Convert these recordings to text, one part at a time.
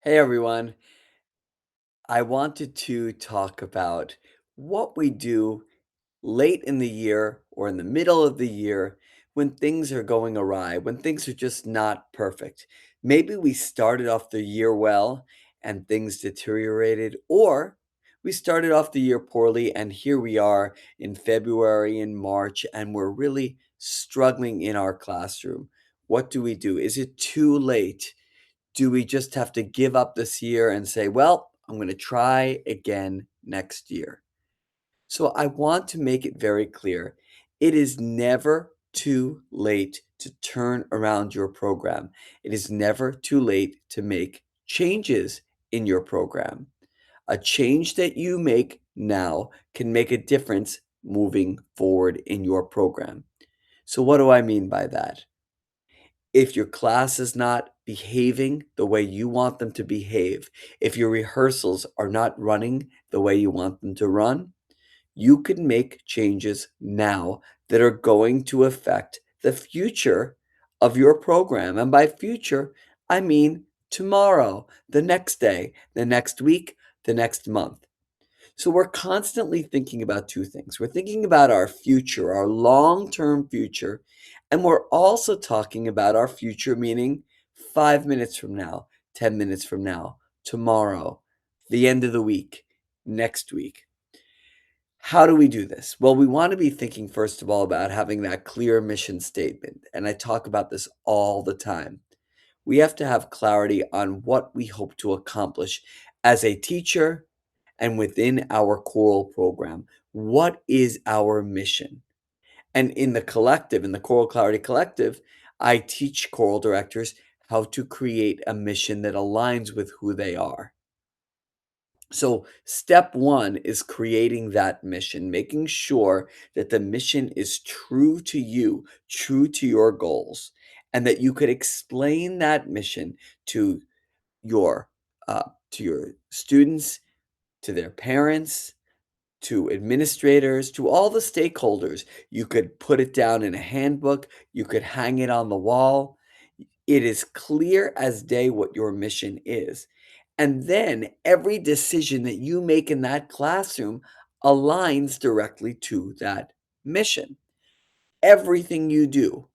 Hey everyone, I wanted to talk about what we do late in the year or in the middle of the year when things are going awry, when things are just not perfect. Maybe we started off the year well and things deteriorated, or we started off the year poorly and here we are in February and March and we're really struggling in our classroom. What do we do? Is it too late? Do we just have to give up this year and say, well, I'm going to try again next year? So I want to make it very clear. It is never too late to turn around your program. It is never too late to make changes in your program. A change that you make now can make a difference moving forward in your program. So, what do I mean by that? If your class is not behaving the way you want them to behave, if your rehearsals are not running the way you want them to run, you can make changes now that are going to affect the future of your program. And by future, I mean tomorrow, the next day, the next week, the next month. So we're constantly thinking about two things. We're thinking about our future, our long-term future, and we're also talking about our future, meaning 5 minutes from now, 10 minutes from now, tomorrow, the end of the week, next week. How do we do this? Well, we want to be thinking, first of all, about having that clear mission statement. And I talk about this all the time. We have to have clarity on what we hope to accomplish as a teacher and within our choral program. What is our mission? And in the collective, in the Choral Clarity Collective, I teach choral directors how to create a mission that aligns with who they are. So, step one is creating that mission, making sure that the mission is true to you, true to your goals, and that you could explain that mission to your to your students, to their parents, to administrators, to all the stakeholders. You could put it down in a handbook, you could hang it on the wall. It is clear as day what your mission is. And then every decision that you make in that classroom aligns directly to that mission. Everything you do,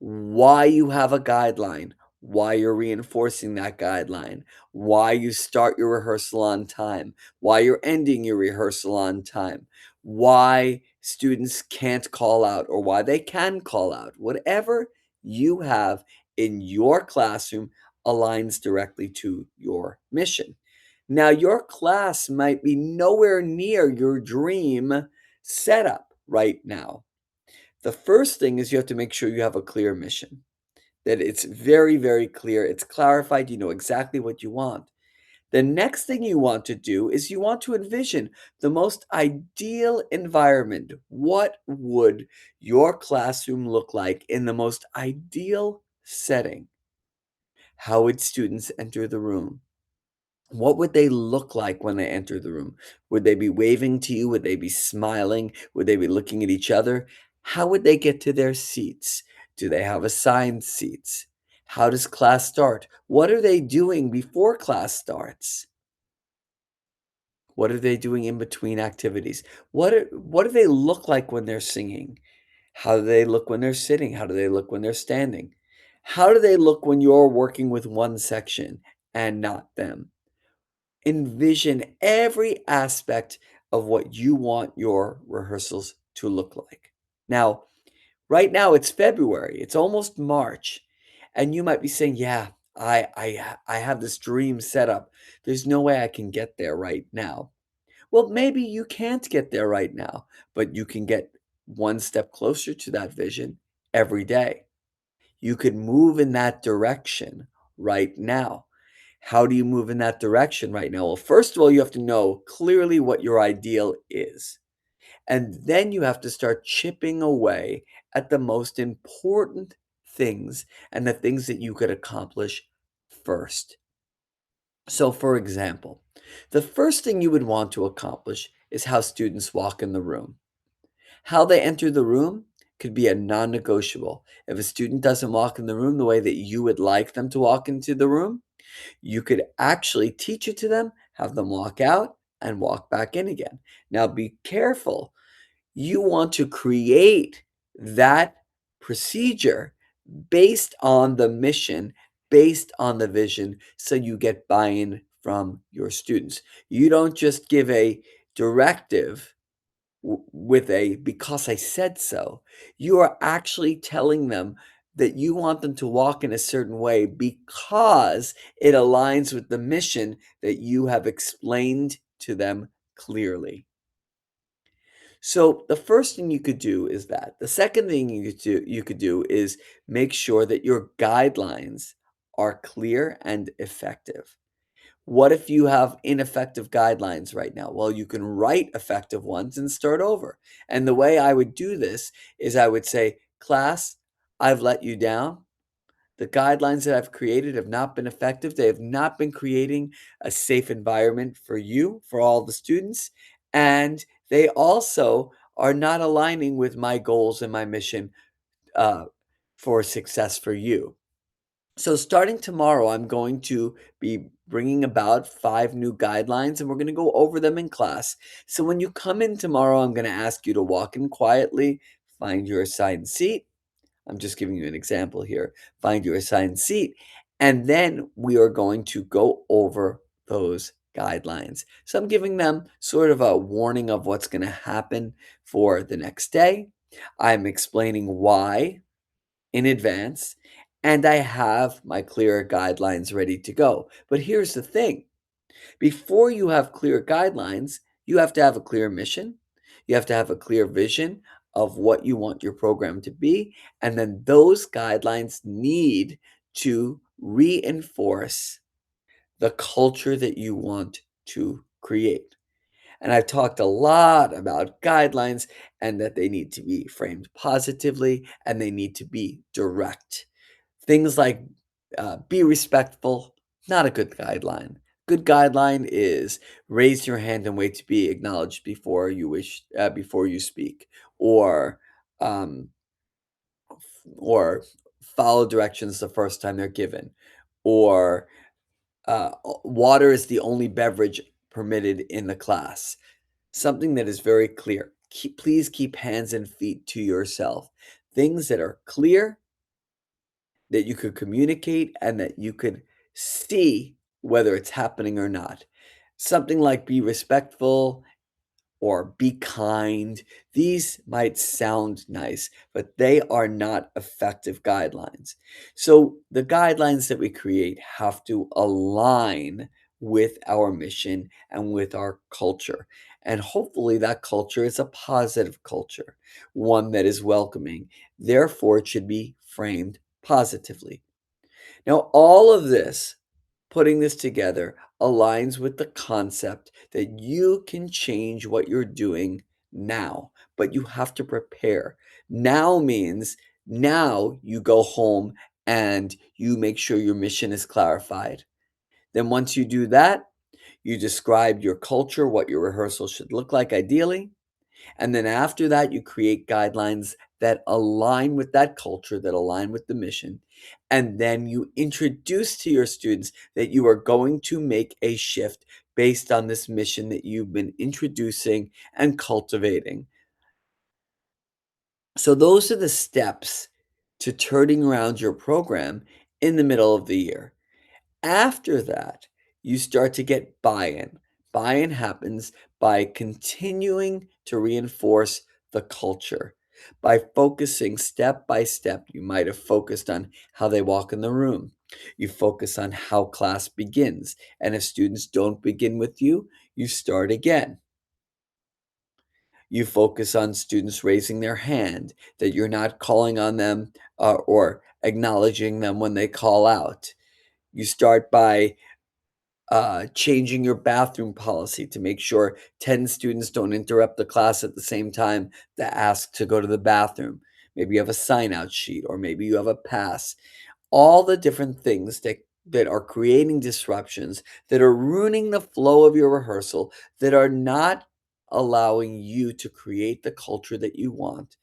why you have a guideline, why you're reinforcing that guideline, why you start your rehearsal on time, why you're ending your rehearsal on time, why students can't call out or why they can call out. Whatever you have in your classroom aligns directly to your mission. Now, your class might be nowhere near your dream setup right now. The first thing is you have to make sure you have a clear mission, that it's very, very clear, it's clarified, you know exactly what you want. The next thing you want to do is you want to envision the most ideal environment. What would your classroom look like in the most ideal setting? How would students enter the room? What would they look like when they enter the room? Would they be waving to you? Would they be smiling? Would they be looking at each other? How would they get to their seats? Do they have assigned seats? How does class start? What are they doing before class starts? What are they doing in between activities? What do they look like when they're singing? How do they look when they're sitting? How do they look when they're standing? How do they look when you're working with one section and not them? Envision every aspect of what you want your rehearsals to look like. Now, right now it's February, it's almost March, and you might be saying, "Yeah, I have this dream set up. There's no way I can get there right now." Well, maybe you can't get there right now, but you can get one step closer to that vision every day. You could move in that direction right now. How do you move in that direction right now? Well, first of all, you have to know clearly what your ideal is. And then you have to start chipping away at the most important things and the things that you could accomplish first. So, for example, the first thing you would want to accomplish is how students walk in the room. How they enter the room could be a non-negotiable. If a student doesn't walk in the room the way that you would like them to walk into the room, You could actually teach it to them, have them walk out and walk back in again. Now, be careful. You want to create that procedure based on the mission, based on the vision, so you get buy-in from your students. You don't just give a directive with a because I said so. You are actually telling them that you want them to walk in a certain way because it aligns with the mission that you have explained to them clearly. So the first thing you could do is that. The second thing you could do is make sure that your guidelines are clear and effective. What if you have ineffective guidelines right now? Well, you can write effective ones and start over. And the way I would do this is I would say, class, I've let you down. The guidelines that I've created have not been effective. They have not been creating a safe environment for you, for all the students. And they also are not aligning with my goals and my mission uh, for success for you. So starting tomorrow, I'm going to be bringing about 5 new guidelines, and we're going to go over them in class. So when you come in tomorrow, I'm going to ask you to walk in quietly, find your assigned seat. I'm just giving you an example here. Find your assigned seat, and then we are going to go over those guidelines. So I'm giving them sort of a warning of what's going to happen for the next day. I'm explaining why in advance, and I have my clear guidelines ready to go. But here's the thing. Before you have clear guidelines, you have to have a clear mission. You have to have a clear vision of what you want your program to be. And then those guidelines need to reinforce the culture that you want to create. And I've talked a lot about guidelines and that they need to be framed positively and they need to be direct. Things like be respectful, not a good guideline. Good guideline is raise your hand and wait to be acknowledged before you speak, or um, or follow directions the first time they're given, or water is the only beverage permitted in the class. Something that is very clear. Please keep hands and feet to yourself. Things that are clear that you could communicate and that you could see whether it's happening or not. Something like be respectful or be kind. These might sound nice, but they are not effective guidelines. So the guidelines that we create have to align with our mission and with our culture. And hopefully that culture is a positive culture, one that is welcoming. Therefore, it should be framed positively. Now, all of this, putting this together, aligns with the concept that you can change what you're doing now, but you have to prepare. Now means now you go home and you make sure your mission is clarified. Then, once you do that, you describe your culture, what your rehearsal should look like ideally. And then after that, you create guidelines that align with that culture, that align with the mission. And then you introduce to your students that you are going to make a shift based on this mission that you've been introducing and cultivating. So, those are the steps to turning around your program in the middle of the year. After that, you start to get buy-in. Buy-in happens by continuing to reinforce the culture, by focusing step by step. You might have focused on how they walk in the room. You focus on how class begins. And if students don't begin with you, you start again. You focus on students raising their hand, that you're not calling on them or acknowledging them when they call out. You start by changing your bathroom policy to make sure 10 students don't interrupt the class at the same time to ask to go to the bathroom. Maybe you have a sign out sheet, or maybe you have a pass. All the different things that are creating disruptions, that are ruining the flow of your rehearsal, that are not allowing you to create the culture that you want.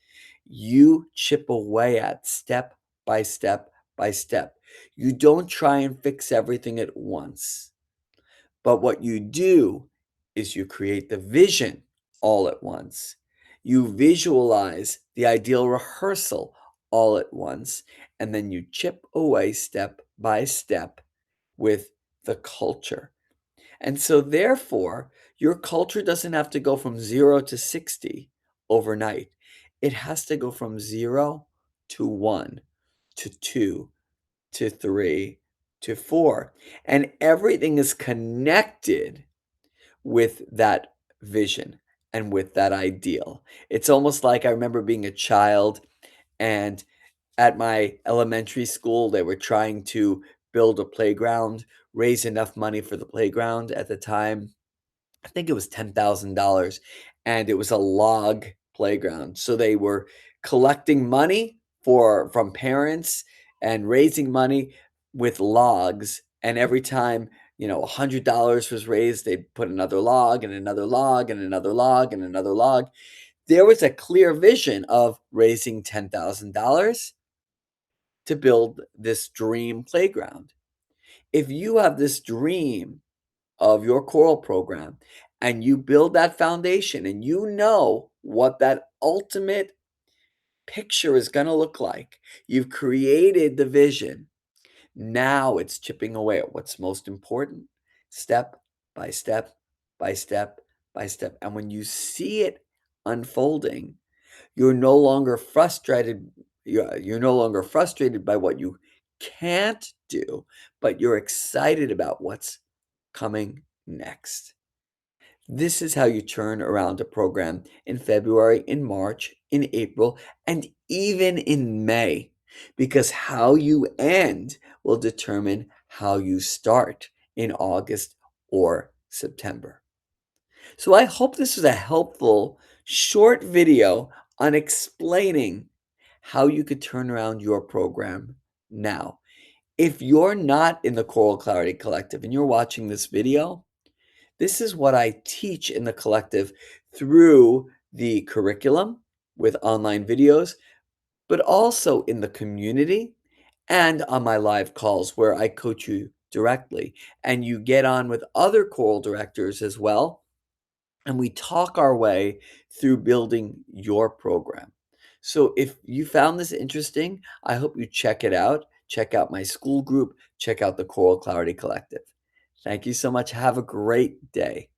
You chip away at step by step by step. You don't try and fix everything at once. But what you do is you create the vision all at once. You visualize the ideal rehearsal all at once, and then you chip away step by step with the culture. And so, therefore, your culture doesn't have to go from 0 to 60 overnight. It has to go from 0 to 1 to 2 to 3 to 4. And everything is connected with that vision and with that ideal. It's almost like I remember being a child, and at my elementary school, they were trying to build a playground, raise enough money for the playground at the time. I think it was $10,000, and it was a log playground. So they were collecting money from parents and raising money with logs. And every time, $100 was raised, they'd put another log and another log and another log and another log. There was a clear vision of raising $10,000 to build this dream playground. If you have this dream of your choral program and you build that foundation and you know what that ultimate picture is going to look like, you've created the vision. Now it's chipping away at what's most important, step by step by step by step. And when you see it unfolding, you're no longer frustrated. You're no longer frustrated by what you can't do, but you're excited about what's coming next. This is how you turn around a program in February, in March, in April, and even in May, because how you end will determine how you start in August or September. So I hope this was a helpful short video on explaining how you could turn around your program now. If you're not in the Choral Clarity Collective and you're watching this video, this is what I teach in the collective through the curriculum with online videos, but also in the community and on my live calls where I coach you directly. And you get on with other choral directors as well, and we talk our way through building your program. So if you found this interesting, I hope you check it out. Check out my school group, check out the Choral Clarity Collective. Thank you so much. Have a great day.